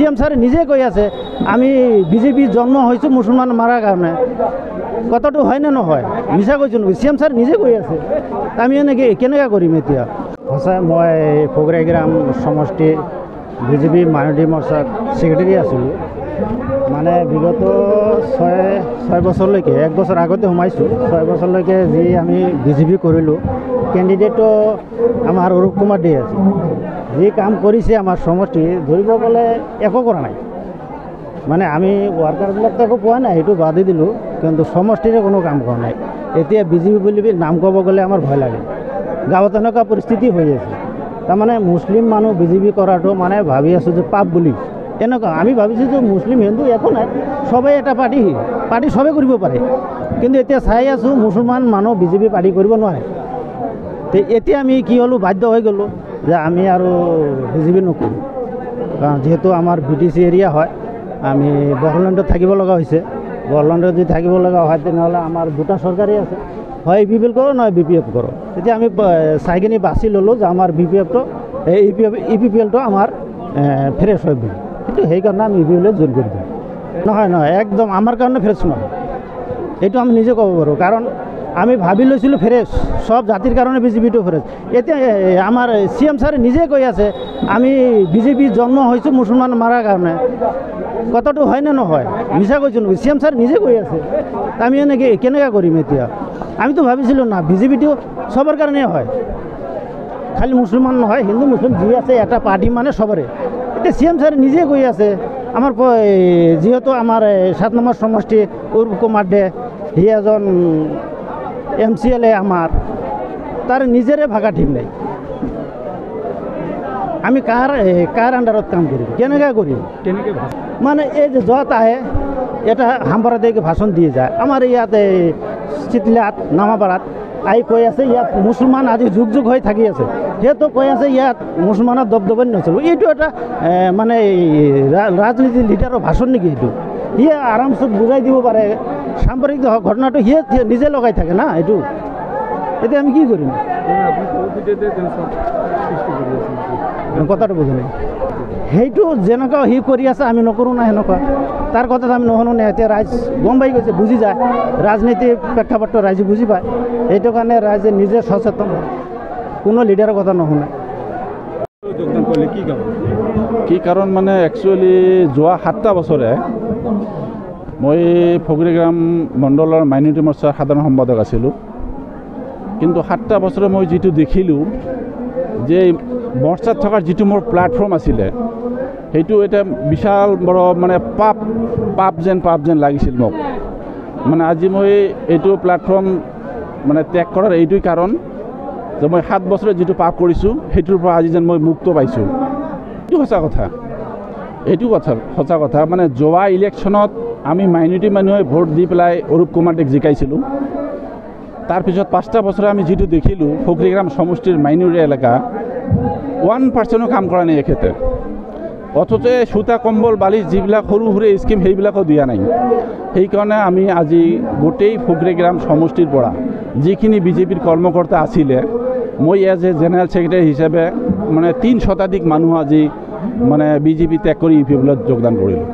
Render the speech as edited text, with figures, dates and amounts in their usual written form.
CM sir নিজে কৈ আছে আমি বিজেপি জন্ম হয়েছো মুসলমান মারার কারণে কথাটো হয় না নহয় মিছা কৈছো নেকি সিএম স্যার নিজে কৈ আছে আমি এনেকৈ কেনেকৈ কৰিম এতিয়া সঁচাই মই ফগৰাইগ্ৰাম সমষ্টি বিজেপি মাইনৰিটি মৰ্চাৰ ছেক্ৰেটাৰী আছিলোঁ মানে বিগত ছয় বছৰলৈকে 1 বছৰ আগতে সোমাইছোঁ 6 বছৰলৈকে যি আমি বিজেপি কৰিলোঁ কেণ্ডিডেটটো আমাৰ অৰূপ কুমাৰ দে আছে যি কাম কৰিছে আমাৰ সমষ্টি ধৰিব গ'লে একো কৰা নাই মানে আমি ৱাৰ্কাৰবিলাকতো একো পোৱা নাই সেইটো বাদ দি দিলোঁ কিন্তু সমষ্টিৰে কোনো কাম কৰা নাই এতিয়া বিজেপি বুলি নাম ক'ব গ'লে আমাৰ ভয় লাগে গাঁৱত এনেকুৱা পৰিস্থিতি হৈ আছে তাৰমানে মুছলিম মানুহ বিজেপি কৰাটো মানে ভাবি আছোঁ যে পাপ বুলি এনেকুৱা আমি ভাবিছোঁ যে মুছলিম হিন্দু একো নাই সবেই এটা পাৰ্টি সবে কৰিব পাৰে কিন্তু এতিয়া চাই আছোঁ মুছলমান মানুহ বিজেপি পাৰ্টি কৰিব নোৱাৰে তো এতিয়া আমি কি হ'লোঁ বাধ্য হৈ গ'লোঁ যে আমি আৰু বিজেপি নকৰোঁ কাৰণ যিহেতু আমাৰ BTC এৰিয়া হয় আমি বড়োলেণ্ডত থাকিব লগা হৈছে বড়োলেণ্ডত যদি থাকিব লগা হয় তেনেহ'লে আমাৰ দুটা চৰকাৰী আছে হয় APPL কৰোঁ নহয় BPF কৰোঁ তেতিয়া আমি চাই কিনি বাছি ল'লোঁ যে আমাৰ BPFটো EPPLটো আমাৰ ফ্ৰেছ হয় বুলি কিন্তু সেইকাৰণে আমি EPPL জইন কৰি দিওঁ নহয় একদম আমাৰ কাৰণে ফ্ৰেছ নহয় এইটো আমি নিজে ক'ব পাৰোঁ কাৰণ আমি ভাবি লৈছিলোঁ ফ্ৰেছ সব জাতিৰ কাৰণে বিজেপিটো ফ্ৰেছ এতিয়া আমাৰ CM স্যাৰে নিজে কৈ আছে আমি বিজেপি জন্ম হৈছোঁ মুছলমান মাৰাৰ কাৰণে কথাটো হয় না নহয় মিছা কৈছো নেকি CM স্যাৰ নিজে কৈ আছে আমি এনেকৈ কেনেকৈ কৰিম এতিয়া আমিতো ভাবিছিলোঁ না বিজেপিটো সবৰ কাৰণে হয় খালি মুছলমান নহয় হিন্দু মুছলিম যি আছে এটা পাৰ্টি মানে সবৰে এতিয়া CM স্যাৰে নিজে কৈ আছে আমাৰ যিহেতু আমাৰ 7 নম্বৰ সমষ্টি অৰূপ কুমাৰ দে সি এজন MCLA আমাৰ তাৰ নিজৰে ভাগা ঠিক নাই আমি কাৰ আণ্ডাৰত কাম কৰিম কেনেকৈ কৰিম মানে এই যে য'ত আহে এটা হাম্বাৰা দিয়ে ভাষণ দিয়ে যায় আমাৰ ইয়াত চিতলাত নামাপাৰাত আহি কৈ আছে ইয়াত মুছলমান আজি যুগ হৈ থাকি আছে সিহঁতো কৈ আছে ইয়াত মুছলমানৰ দবদবানি নচলিব এইটো এটা মানে ৰাজনীতিৰ লিডাৰৰ ভাষণ নেকি এইটো সিয়ে আৰামছে বুজাই দিব পাৰে সাম্প্ৰদায়িক ঘটনাটো সিয়ে নিজে লগাই থাকে না এইটো এতিয়া আমি কি কৰিম কথাটো বুজি নাই সেইটো যেনেকুৱা সি কৰি আছে আমি নকৰোঁ না সেনেকুৱা তাৰ কথাত আমি নুশুনো নে এতিয়া ৰাইজ গম পাই গৈছে বুজি যায় ৰাজনীতি প্ৰেক্ষাপটটো ৰাইজে বুজি পায় সেইটো কাৰণে ৰাইজে নিজে সচেতন কোনো লিডাৰৰ কথা নুশুনে কি কাৰণ মানে একচুৱেলি যোৱা 7টা বছৰে মই ফগৰিগ্ৰাম মণ্ডলৰ মাইনৰিটি মৰ্চাৰ সাধাৰণ সম্পাদক আছিলোঁ কিন্তু 7টা বছৰে মই যিটো দেখিলোঁ যে মৰ্চাত থকাৰ যিটো মোৰ প্লেটফৰ্ম আছিলে সেইটো এটা বিশাল বড় মানে পাপ যেন লাগিছিল মোক মানে আজি মই এইটো প্লেটফৰ্ম মানে ত্যাগ কৰাৰ এইটোই কাৰণ যে মই 7 বছৰে যিটো পাপ কৰিছোঁ সেইটোৰ পৰা আজি যেন মই মুক্ত পাইছোঁ এইটো সঁচা কথা মানে যোৱা ইলেকশ্যনত আমি মাইনৰিটি মানুহে ভোট দি পেলাই অৰূপ কুমাৰ দেক জিকাইছিলোঁ তাৰপিছত 5টা বছৰে আমি যিটো দেখিলোঁ ফগৰিগ্ৰাম সমষ্টিৰ মাইনৰিটি এলেকা 1% কাম কৰা নাই এখেতে অথচ সূতা কম্বল বালিচ যিবিলাক সৰু স্কিম সেইবিলাকো দিয়া নাই সেইকাৰণে আমি আজি গোটেই ফগৰিগ্ৰাম সমষ্টিৰ পৰা যিখিনি বিজেপিৰ কৰ্মকৰ্তা আছিলে মই এজ এ জেনেৰেল ছেক্ৰেটাৰী হিচাপে মানে 3 শতাধিক মানুহ আজি মানে বিজেপি ত্যাগ কৰি EPPLত যোগদান কৰিলোঁ